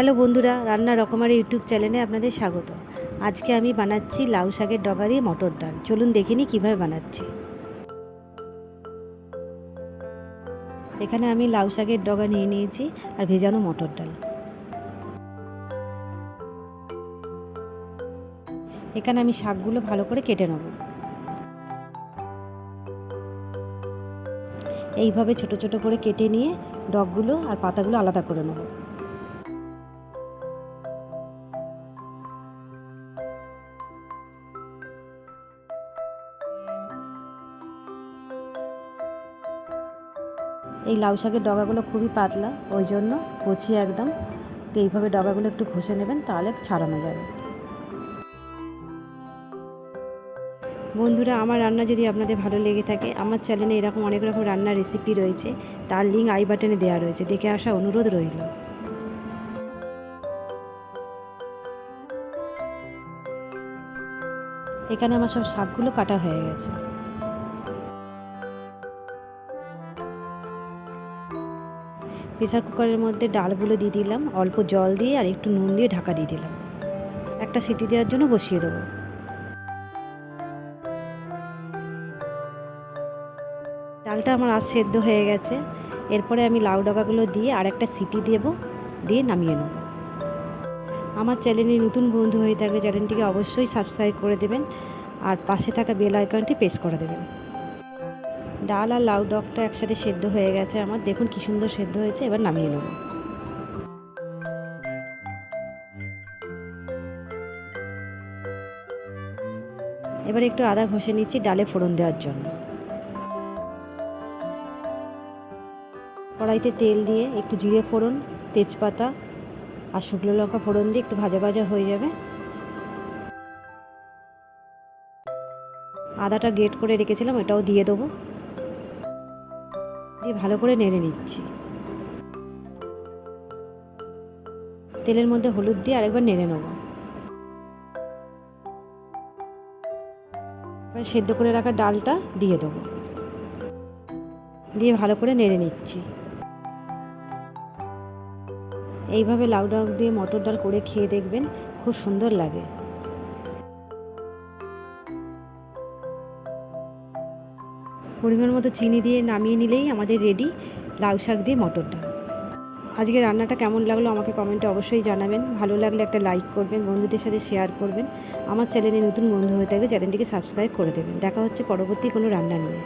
Hello বন্ধুরা, রান্না রকমারি ইউটিউব চ্যানেলে আপনাদের স্বাগত। আজকে আমি বানাচ্ছি লাউ শাকের ডগা দিয়ে মটর ডাল। চলুন দেখে নিই কীভাবে বানাচ্ছি। এখানে আমি লাউ শাকের ডগা নিয়ে নিয়েছি আর ভেজানো মটর ডাল। এখানে আমি শাকগুলো ভালো করে কেটে নেব। এইভাবে ছোট ছোট করে কেটে নিয়ে ডগগুলো আর পাতাগুলো আলাদা করে নেব। এই লাউ শাকের ডগাগুলো খুবই পাতলা, ওই জন্য কচি একদম। তো এইভাবে ডগাগুলো একটু ঘষে নেবেন, তাহলে ছাড়ানো যাবে। বন্ধুরা, আমার রান্না যদি আপনাদের ভালো লেগে থাকে, আমার চ্যানেলে এরকম অনেক রকম রান্নার রেসিপি রয়েছে, তার লিঙ্ক আই বাটনে দেওয়া রয়েছে, দেখে আসা অনুরোধ রইল। এখানে আমার সব শাকগুলো কাটা হয়ে গেছে। প্রেসার কুকারের মধ্যে ডালগুলো দিয়ে দিলাম, অল্প জল দিয়ে আর একটু নুন দিয়ে ঢাকা দিয়ে দিলাম। একটা সিটি দেওয়ার জন্য বসিয়ে দেবো। ডালটা আমার আজ সেদ্ধ হয়ে গেছে। এরপরে আমি লাউ ডগাগুলো দিয়ে আর একটা সিটি দিয়ে নামিয়ে নেব। আমার চ্যানেলে নতুন বন্ধু হয়ে থাকলে চ্যানেলটিকে অবশ্যই সাবস্ক্রাইব করে দেবেন আর পাশে থাকা বেল আইকনটি প্রেস করে দেবেন। ডাল আর লাউ ডগটা একসাথে সেদ্ধ হয়ে গেছে আমার, দেখুন কি সুন্দর সেদ্ধ হয়েছে। এবার নামিয়ে নেব। এবার একটু আদা ঘষে নিচ্ছি ডালে ফোড়ন দেওয়ার জন্য। কড়াইতে তেল দিয়ে একটু জিরে ফোড়ন, তেজপাতা আর শুকনো লঙ্কা ফোড়ন দিয়ে একটু ভাজা ভাজা হয়ে যাবে। আদাটা গ্রেট করে রেখেছিলাম, এটাও দিয়ে দেবো। দিয়ে ভালো করে নেড়ে নিচ্ছি। তেলের মধ্যে হলুদ দিয়ে আরেকবার নেড়ে নেব। এবার সেদ্ধ করে রাখা ডালটা দিয়ে দেবো, দিয়ে ভালো করে নেড়ে নিচ্ছি। এইভাবে লাউ ডাল দিয়ে মটর ডাল করে খেয়ে দেখবেন, খুব সুন্দর লাগে। পরিমাণ মতো চিনি দিয়ে নামিয়ে নিলেই আমাদের রেডি লাউ শাক দিয়ে মটর ডাল। আজকে রান্নাটা কেমন লাগলো আমাকে কমেন্টে অবশ্যই জানাবেন। ভালো লাগলে একটা লাইক করবেন, বন্ধুদের সাথে শেয়ার করবেন। আমার চ্যানেলে নতুন বন্ধু হয়ে থাকলে চ্যানেলটিকে সাবস্ক্রাইব করে দেবেন। দেখা হচ্ছে পরবর্তী কোনো রান্না নিয়ে।